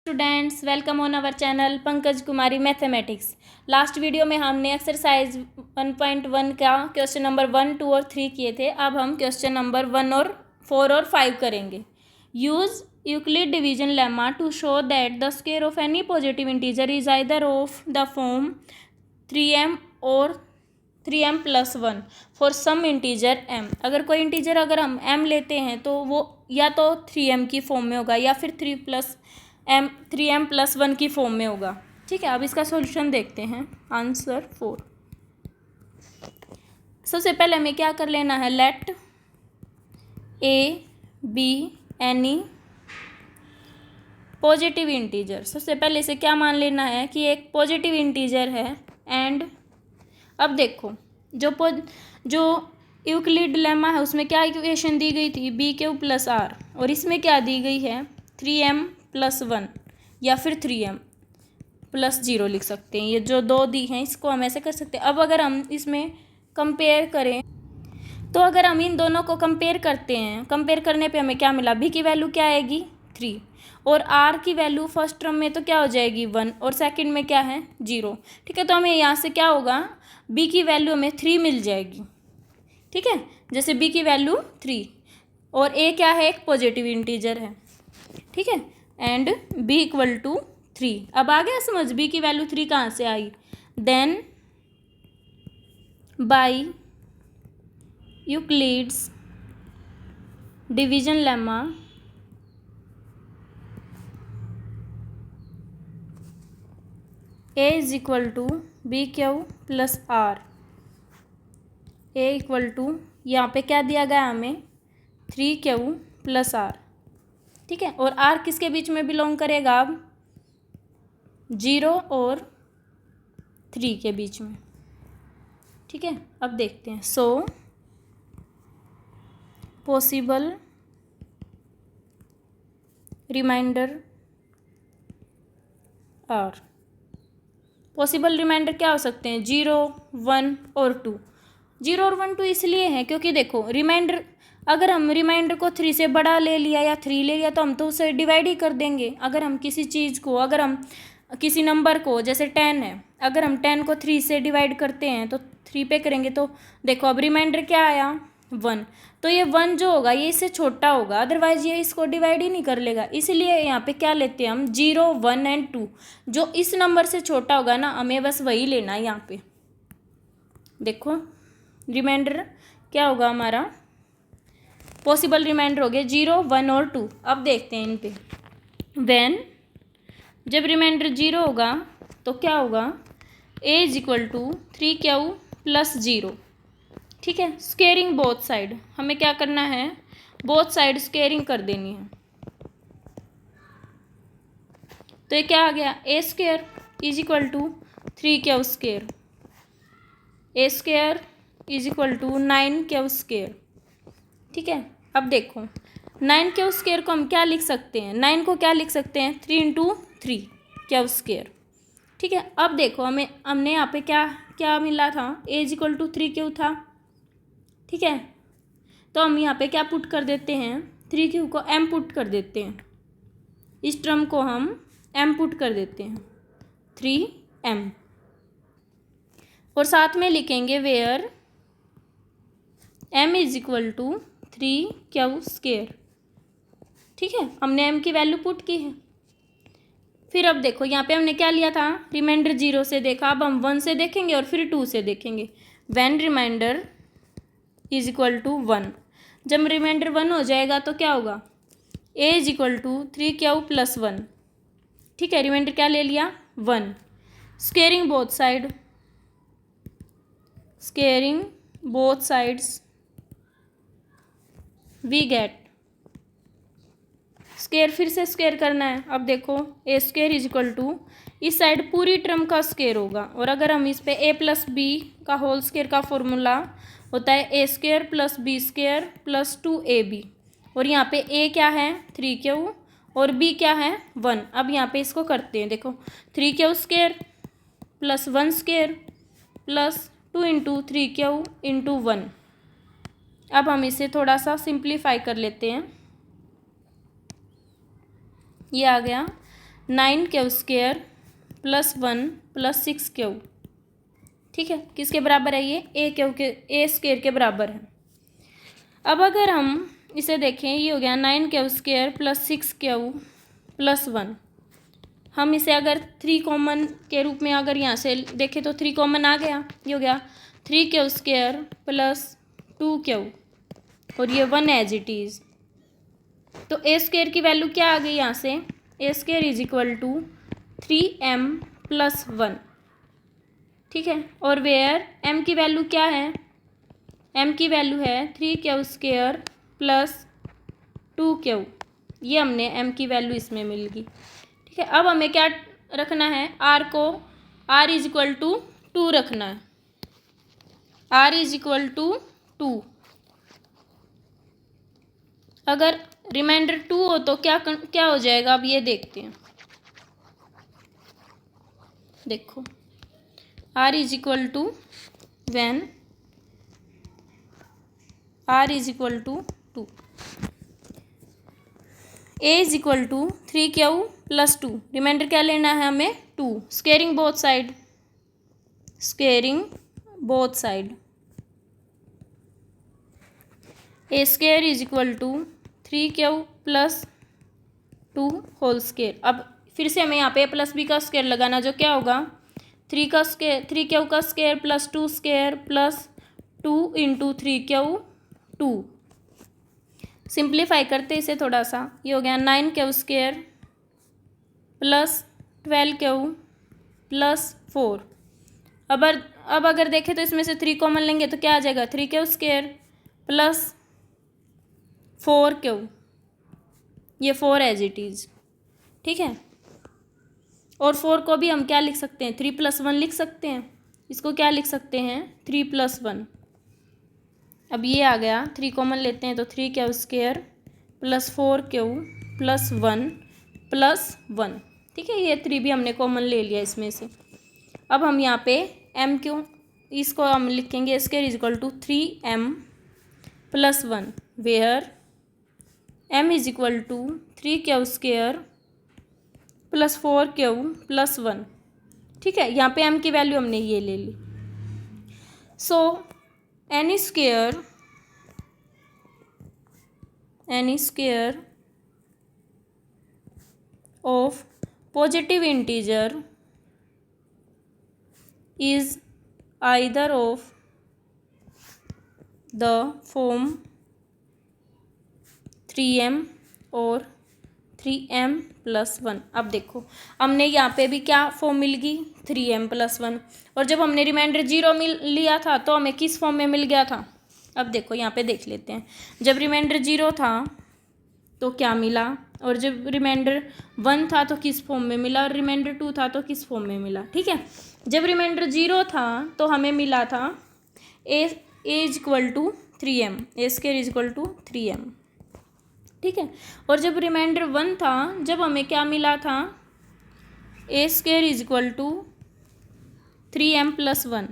Students, welcome on our channel Pankaj Kumari mathematics. Last video में हमने exercise 1.1 का क्वेश्चन नंबर 1, 2 और 3 किए थे। अब हम क्वेश्चन नंबर 1 और 4 और 5 करेंगे। Use Euclid division lemma to show that the square of any positive integer is either of the form 3m और 3m plus 1 for some integer m। अगर कोई इंटीजर अगर हम m लेते हैं तो वो या तो 3m की फॉर्म में होगा या फिर 3m प्लस 1 की फॉर्म में होगा। ठीक है, अब इसका सॉल्यूशन देखते हैं। आंसर 4। सबसे पहले हमें क्या कर लेना है, let a be any positive integer. सबसे पहले इसे क्या मान लेना है कि एक पॉजिटिव इंटीजर है। एंड अब देखो जो यूक्लिड लेमा है उसमें क्या इक्वेशन दी गई थी, बी क्यू प्लस आर, और इसमें क्या दी गई है 3m प्लस 1 या फिर 3m प्लस 0 लिख सकते हैं। ये जो दो दी हैं इसको हम ऐसे कर सकते हैं। अब अगर हम इसमें कंपेयर करें तो अगर हम इन दोनों को कंपेयर करते हैं, कंपेयर करने पे हमें क्या मिला, बी की वैल्यू क्या आएगी 3 और आर की वैल्यू फर्स्ट टर्म में तो क्या हो जाएगी 1 और सेकंड में क्या है 0। ठीक है, तो हमें यहाँ से क्या होगा, बी की वैल्यू हमें 3 मिल जाएगी। ठीक है, जैसे बी की वैल्यू 3 और ए क्या है, एक पॉजिटिव इंटीजर है। ठीक है, एंड b इक्वल टू 3। अब आ गया समझ, b की वैल्यू 3 कहाँ से आई। Then by Euclid's division lemma a is equal to b q plus r. a equal to यहाँ पे क्या दिया गया हमें 3q प्लस आर। ठीक है, और r किसके बीच में बिलोंग करेगा, अब 0 और 3 के बीच में। ठीक है, अब देखते हैं। So possible remainder are, possible remainder क्या हो सकते हैं 0, 1 और 2। 0 और 1, 2 इसलिए हैं क्योंकि देखो रिमाइंडर, अगर हम रिमाइंडर को 3 से बड़ा ले लिया या 3 ले लिया तो हम तो उसे डिवाइड ही कर देंगे। अगर हम किसी चीज़ को, अगर हम किसी नंबर को, जैसे 10 है, अगर हम 10 को 3 से डिवाइड करते हैं तो 3 पे करेंगे तो देखो अब रिमाइंडर क्या आया 1। तो ये 1 जो होगा ये इससे छोटा होगा, अदरवाइज ये इसको डिवाइड ही नहीं कर लेगा। इसलिए यहाँ पे क्या लेते हैं हम 0, 1 एंड 2। जो इस नंबर से छोटा होगा ना, हमें बस वही लेना है। यहाँ पे देखो रिमाइंडर क्या होगा हमारा, पॉसिबल रिमाइंडर हो गया 0, 1 और 2। अब देखते हैं इन पे। व्हेन, जब रिमाइंडर 0 होगा तो क्या होगा, a is equal to 3q plus 0। ठीक है, स्क्वेयरिंग बोथ साइड, हमें क्या करना है, बोथ साइड स्क्वेयरिंग कर देनी है। तो ये क्या आ गया, a square is equal to 3q square, a square is equal to 9q square. ठीक है, अब देखो 9q स्क्वेयर को हम क्या लिख सकते हैं, 9 को क्या लिख सकते हैं 3 इंटू 3 q स्क्वेयर। ठीक है, अब देखो हमने यहाँ पे क्या क्या मिला था, a is equal to 3q था। ठीक है, तो हम यहाँ पे क्या पुट कर देते हैं, 3q को m पुट कर देते हैं, इस टर्म को हम m पुट कर देते हैं 3m, और साथ में लिखेंगे where m is equal to 3q square. ठीक है, हमने m की वैल्यू पुट की है। फिर अब देखो यहाँ पे हमने क्या लिया था, रिमाइंडर 0 से देखा, अब हम 1 से देखेंगे और फिर 2 से देखेंगे। When remainder is equal to 1, जब रिमाइंडर 1 हो जाएगा तो क्या होगा, a is equal to 3q plus 1। ठीक है, रिमाइंडर क्या ले लिया 1। Squaring both side, squaring both sides we get, square फिर से स्क्वेयर करना है। अब देखो a square is equal to, इस साइड पूरी टर्म का स्क्वेयर होगा, और अगर हम इस पे a प्लस बी का होल स्क्वेयर का फॉर्मूला होता है a square plus b square plus 2ab, और यहाँ पे a क्या है 3q और b क्या है 1। अब यहाँ पे इसको करते हैं, देखो 3q square plus 1 square plus 2 into 3q into 1। अब हम इसे थोड़ा सा सिंप्लीफाई कर लेते हैं, ये आ गया 9 क्यू स्क्वायर +1 + 6 क्यू। ठीक है, किसके बराबर है ये? ए स्क्वायर के बराबर है। अब अगर हम इसे देखें, ये हो गया 9 क्यू स्क्वायर + 6 क्यू + 1। हम इसे अगर 3 कॉमन के रूप में अगर यहाँ से देखें तो 3 कॉमन आ गया। ये हो गया 3 क्यू स्क्वायर + 2 क्यू और ये 1 एज इट इज़। तो ए स्क्वायर की वैल्यू क्या आ गई यहाँ से? ए स्क्वायर = 3m + 1। ठीक है, और वेयर m की वैल्यू क्या है? m की वैल्यू है 3 क्यू स्क्वायर + 2 क्यू। ये हमने m की वैल्यू इसमें मिल गई। ठीक है, अब हमें क्या रखना है? r को r = 2 रखना है। r = 2। अगर रिमाइंडर 2 हो तो क्या हो जाएगा? अब ये देखते हैं। देखो, r = when r = 2, a = 3 Q + 2। Reminder क्या लेना है हमें? 2। स्क्वेयरिंग बोथ साइड, ए स्क्वायर = 3 क्यू + 2 होल स्क्वायर। अब फिर से हमें यहाँ पे प्लस बी का स्क्वायर लगाना, जो क्या होगा? 3 क्यू का स्क्वायर + 2 स्क्वायर + 2 × 3 क्यू 2। सिंप्लीफाई करते इसे थोड़ा सा। ये हो गया 9 क्यू स्क्वायर + 12 क्यू + 4। अब अगर देखें तो इसमें से 3 कॉमन लेंगे तो क्या आ जाएगा? 3 क्यू स्क्वायर + 4 क्यू। ये 4 एज इट इज़। ठीक है, और 4 को भी हम क्या लिख सकते हैं? 3 + 1 लिख सकते हैं। इसको क्या लिख सकते हैं? 3 + 1। अब ये आ गया, 3 कॉमन लेते हैं तो 3 क्यू स्क्वायर + 4 क्यू + 1 + 1। ठीक है, ये 3 भी हमने कॉमन ले लिया इसमें से। अब हम यहाँ पे m क्यू, इसको हम लिखेंगे स्क्वायर = 3m + 1, वेयर m = 3 क्यू स्क्वायर + 4 क्यू + 1। ठीक है, यहाँ पे m की वैल्यू हमने ये ले ली। So any square of positive integer is either of the form 3m और 3m + 1। अब देखो, हमने यहाँ पे भी क्या फॉर्म मिल गई? 3m + 1। और जब हमने रिमाइंडर 0 लिया था तो हमें किस फॉर्म में मिल गया था? अब देखो, यहाँ पे देख लेते हैं। जब रिमाइंडर 0 था तो क्या मिला, और जब रिमाइंडर 1 था तो किस फॉर्म में मिला, और रिमाइंडर 2 था तो किस फॉर्म में मिला। ठीक है, जब रिमाइंडर 0 था तो हमें मिला था a = 3m, A square = 3m। ठीक है, और जब रिमाइंडर 1 था, जब हमें क्या मिला था? ए स्क्वायर = 3m + 1।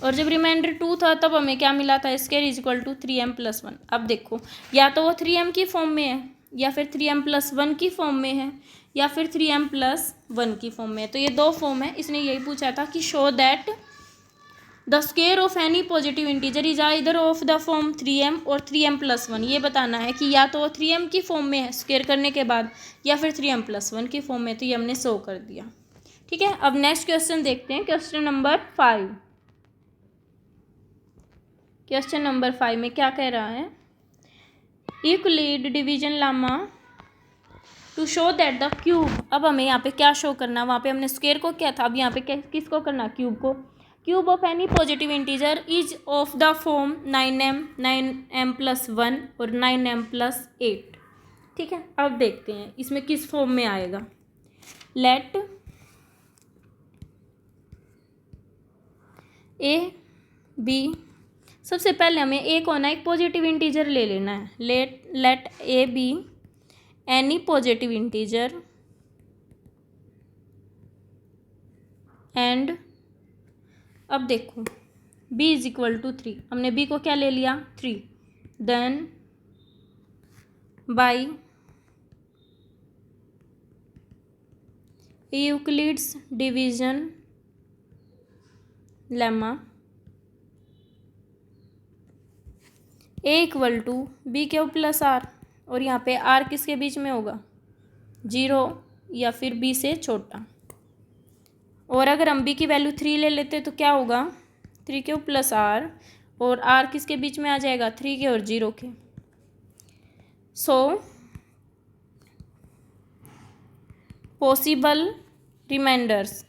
और जब रिमाइंडर 2 था तब हमें क्या मिला था? Square = 3m + 1। अब देखो, या तो वो 3m की फॉर्म में है, या फिर 3m + 1 की फॉर्म में है, या फिर 3m + 1 की फॉर्म में है। तो ये 2 फॉर्म है। इसने यही पूछा था कि show that the square of any positive integer is either of the form 3m और 3m + 1। ये बताना है कि या तो वो 3m की फॉर्म में है स्क्वायर करने के बाद, या फिर 3m + 1 की फॉर्म में। तो ये हमने शो कर दिया। ठीक है, अब नेक्स्ट क्वेश्चन देखते हैं, क्वेश्चन नंबर 5। क्वेश्चन नंबर 5 में क्या कह रहा है? Euclid division lemma to show that the cube. अब हमें यहाँ पे क्या शो करना? वहाँ पे हमने स्क्वायर को क्या था, अब यहाँ पे किसको करना? क्यूब को। Cube of any positive integer is of the form 9m, 9m + 1 और 9m + 8। ठीक है, अब देखते हैं इसमें किस फॉर्म में आएगा। लेट ए बी, सबसे पहले हमें ए को ना एक पॉजिटिव इंटीजर ले लेना है। Let a be any positive integer and, अब देखो b = 3। हमने b को क्या ले लिया? 3। Then by Euclid's division lemma a equal to b cube plus r, और यहाँ पे आर किसके बीच में होगा, 0 या फिर बी से छोटा। और अगर हम बी की वैल्यू 3 ले लेते तो क्या होगा, 3 क्यूब प्लस आर, और आर किसके बीच में आ जाएगा, 3 के और 0 के। सो पॉसिबल रिमाइंडर्स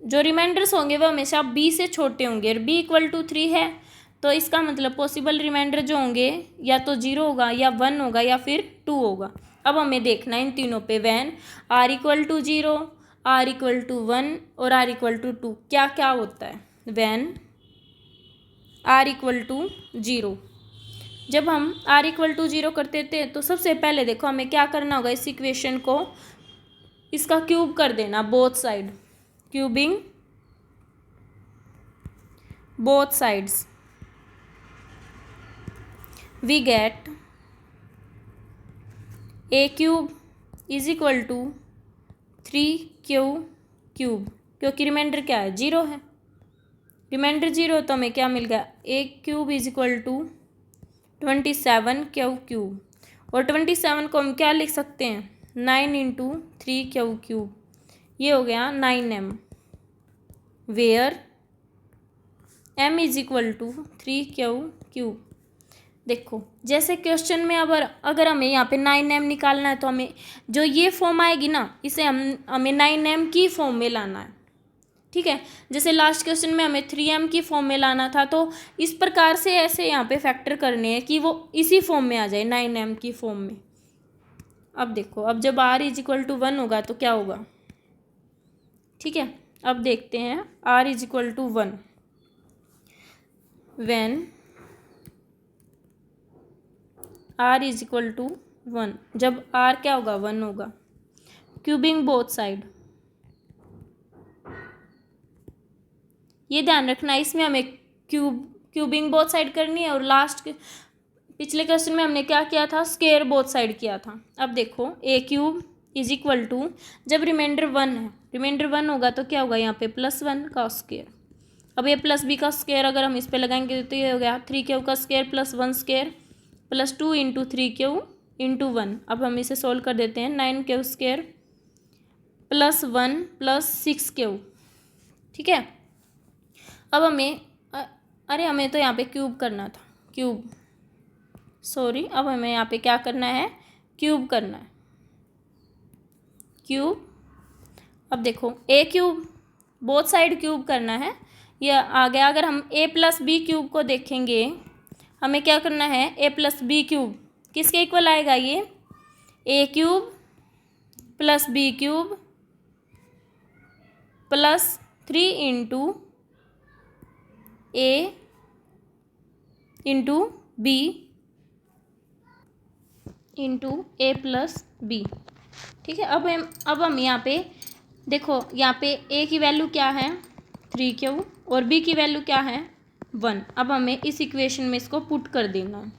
जो रिमाइंडर्स होंगे वो हमेशा बी से छोटे होंगे, और बी इक्वल टू 3 है तो इसका मतलब पॉसिबल रिमाइंडर जो होंगे या तो 0 होगा या 1 होगा या फिर 2 होगा। अब हमें देखना है इन तीनों पे, when r equal to 0, r equal to 1 और आर इक्वल टू 2 क्या क्या होता है। वैन आर इक्वल टू 0, जब हम आर इक्वल टू 0 करते थे तो सबसे पहले देखो हमें क्या करना होगा, इस इक्वेशन को इसका क्यूब कर देना both side, cubing both sides, we get a cube is equal to 3q cube, क्योंकि रिमाइंडर क्या है, 0 है, रिमाइंडर 0 तो हमें क्या मिल गया, a cube is equal to 27q cube, और 27 को हम क्या लिख सकते हैं, 9 इंटू 3q क्यूब, ये हो गया 9m, where m is equal to 3q cube. देखो जैसे क्वेश्चन में अगर हमें यहाँ पे 9m निकालना है तो हमें जो ये फॉर्म आएगी ना, इसे हमें 9m की फॉर्म में लाना है, ठीक है। जैसे लास्ट क्वेश्चन में हमें 3m की फॉर्म में लाना था, तो इस प्रकार से ऐसे यहाँ पे फैक्टर करने हैं कि वो इसी फॉर्म में आ जाए, 9m की फॉर्म में। अब देखो, अब जब r इज इक्वल टू 1 होगा तो क्या होगा, ठीक है। अब देखते हैं r is equal to 1, when r is equal to 1, जब r क्या होगा, 1 होगा, क्यूबिंग बोथ साइड, ये ध्यान रखना इसमें हमें क्यूबिंग बोथ साइड करनी है, और लास्ट पिछले क्वेश्चन में हमने क्या किया था, स्क्वायर बोथ साइड किया था। अब देखो a cube is equal to, जब रिमाइंडर 1 है, रिमाइंडर 1 होगा तो क्या होगा, यहाँ पे +1 का स्क्वायर, अब ये प्लस बी का स्क्वायर अगर हम इस पे लगाएंगे तो ये हो गया 3q का square plus 1 square plus 2 into 3q into 1। अब हम इसे सोल्व कर देते हैं, 9q square plus 1 plus 6q, ठीक है। अब हमें अरे हमें तो यहाँ पे क्यूब करना था, क्यूब, सॉरी, अब हमें यहाँ पे क्या करना है, क्यूब करना है, क्यूब। अब देखो a cube both side cube करना है, यह आ गया। अगर हम a प्लस बी क्यूब को देखेंगे, हमें क्या करना है, a प्लस बी क्यूब किसके इक्वल आएगा, ये a cube plus b cube plus 3 into a into b into a plus b, ठीक है। अब हम यहाँ पे देखो, यहाँ पे a की वैल्यू क्या है, 3q, और b की वैल्यू क्या है, 1। अब हमें इस इक्वेशन में इसको पुट कर देना है,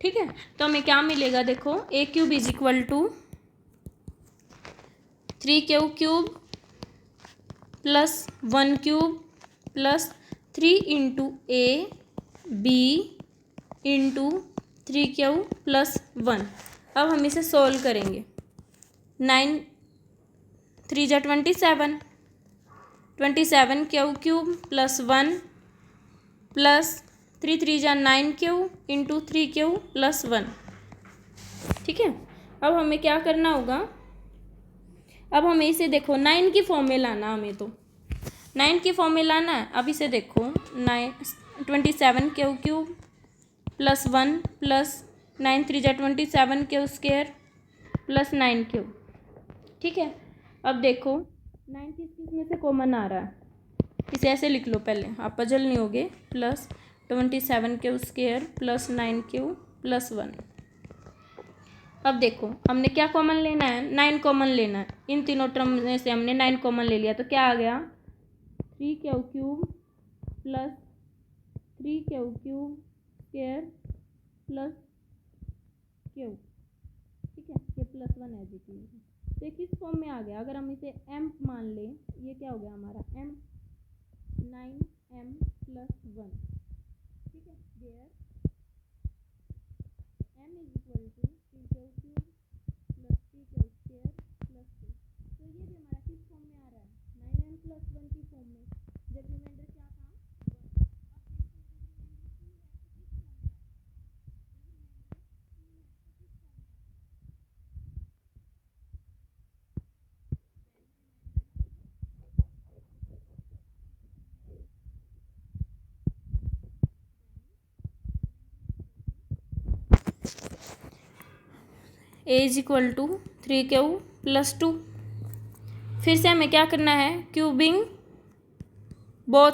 ठीक है। तो हमें क्या मिलेगा, देखो a cube is equal to 3q cube plus 1 cube plus 3 into a b into 3q plus 1। अब हम इसे सोल्व करेंगे, 9 3 जा 27 q क्यूब प्लस 1 प्लस 3 3 जा 9q इंटू 3q प्लस 1, ठीक है। अब हमें क्या करना होगा, अब हमें इसे देखो 9 की फॉर्म में लाना, हमें तो 9 की फॉर्म में लाना है। अब इसे देखो 27 q क्यूब प्लस 1 प्लस 9 3 जा 27 q स्क्वायर प्लस 9q, ठीक है। अब देखो 9 किस में से कॉमन आ रहा है, इसे ऐसे लिख लो, पहले आप पजल नहीं होगे, plus 27q square plus 9q plus 1। अब देखो हमने क्या कॉमन लेना है, 9 कॉमन लेना है, इन तीनों टर्म में से हमने 9 कॉमन ले लिया तो क्या आ गया, 3q cube plus 3q cube square plus q, ठीक है, ये प्लस 1 है जी, तो ये किस फॉर्म में आ गया? अगर हम इसे m मान लें, ये क्या हो गया हमारा m 9m + 1, ठीक है, वेयर m = 3 + 3 + 2। तो ये भी हमारा किस फॉर्म में आ रहा है? 9m + 1 की फॉर्म में, जब रिमाइंडर क्या था? 1। A = 3Q + 2। फिर से हमें क्या करना है? क्यूबिंग बोथ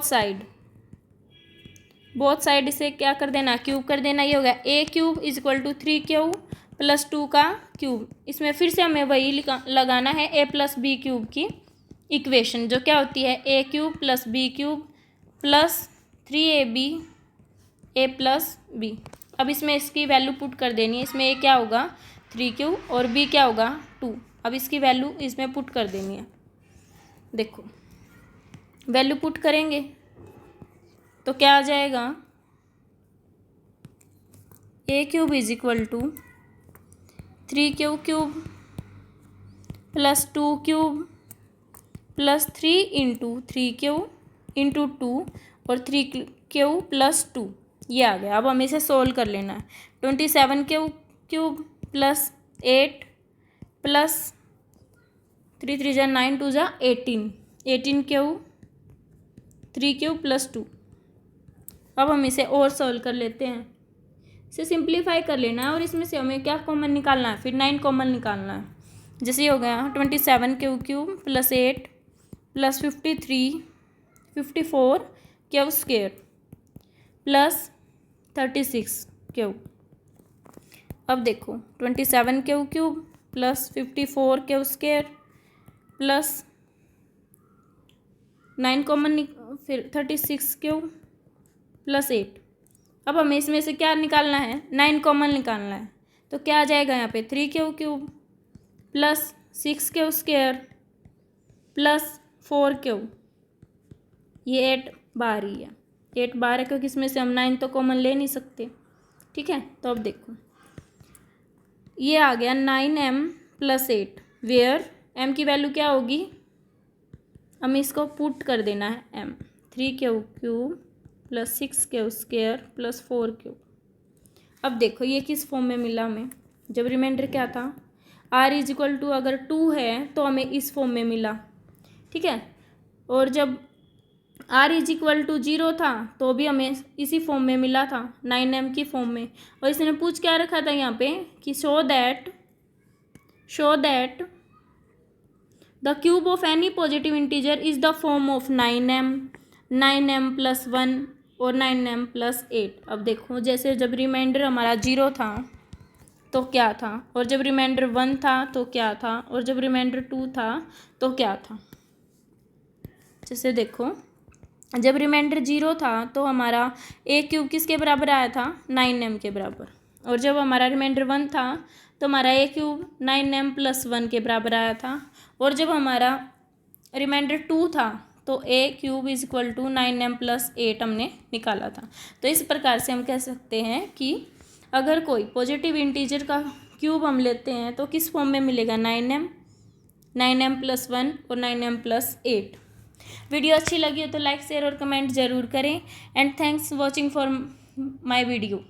साइड इसे क्या कर देना? क्यूब कर देना। ये हो गया A³ = 3Q + 2 का क्यूब। इसमें फिर से हमें वही लगाना है A + B³ की इक्वेशन, जो क्या होती है? A³ + B³ + 3AB A + B। अब इसमें इसकी वैल्यू पुट कर देनी है। इसमें A क्या होगा? 3Q और B क्या होगा? 2। अब इसकी वैल्यू इसमें पुट कर देनी है। देखो, वैल्यू पुट करेंगे तो क्या आ जाएगा? A³ = 3Q³ + 2³ + 3 × 3Q × 2 और 3Q + 2। ये आ गया। अब हमें इसे सोल्व कर लेना है। 27Q³ + 8 + 3 3 = 9 2 = 18, 18Q 3Q + 2। अब हम इसे और सोल्व कर लेते हैं। इसे सिंप्लीफाई कर लेना है और इसमें से हमें क्या कॉमन निकालना है? फिर 9 कॉमन निकालना है। जैसे हो गया 27Q³ + 8 + 53 54Q² + 36Q। अब देखो 27Q³ + 54Q² + 9 कॉमन, फिर 36Q + 8। अब हमें इसमें से क्या निकालना है? 9 कॉमन निकालना है। तो क्या आ जाएगा यहाँ पे? 3Q³ + 6Q² + 4Q। ये 8 बाहर ही है, 8 बाहर है क्योंकि इसमें से हम 9 तो कॉमन ले नहीं सकते, ठीक है। तो अब देखो, ये आ गया 9m + 8, वेयर m की वैल्यू क्या होगी? हमें इसको पुट कर देना है। m 3Q³ + 6Q² + 4Q। अब देखो ये किस फॉर्म में मिला हमें? जब रिमाइंडर क्या था? R = अगर 2 है तो हमें इस फॉर्म में मिला, ठीक है। और जब R = 0 था तो भी हमें इसी फॉर्म में मिला था, 9m की फॉर्म में। और इसने पूछ क्या रखा था यहाँ पे कि show that the cube of any positive integer is the form of 9m, 9m + 1 और 9m + 8। अब देखो, जैसे जब रिमाइंडर हमारा 0 था तो क्या था, और जब रिमाइंडर 1 था तो क्या था, और जब रिमाइंडर 2 था तो क्या था। जैसे देखो, जब रिमाइंडर 0 था तो हमारा A³ किसके बराबर आया था? 9m के बराबर। और जब हमारा रिमाइंडर 1 था तो हमारा A³ 9m + 1 के बराबर आया था। और जब हमारा रिमाइंडर 2 था तो A³ = 9m + 8 हमने निकाला था। तो इस प्रकार से हम कह सकते हैं कि अगर कोई पॉजिटिव इंटीजर का क्यूब हम लेते हैं तो किस फॉर्म में मिलेगा? 9m, 9m + 1 और 9m + 8। वीडियो अच्छी लगी हो तो लाइक शेयर और कमेंट ज़रूर करें। And thanks watching for my video.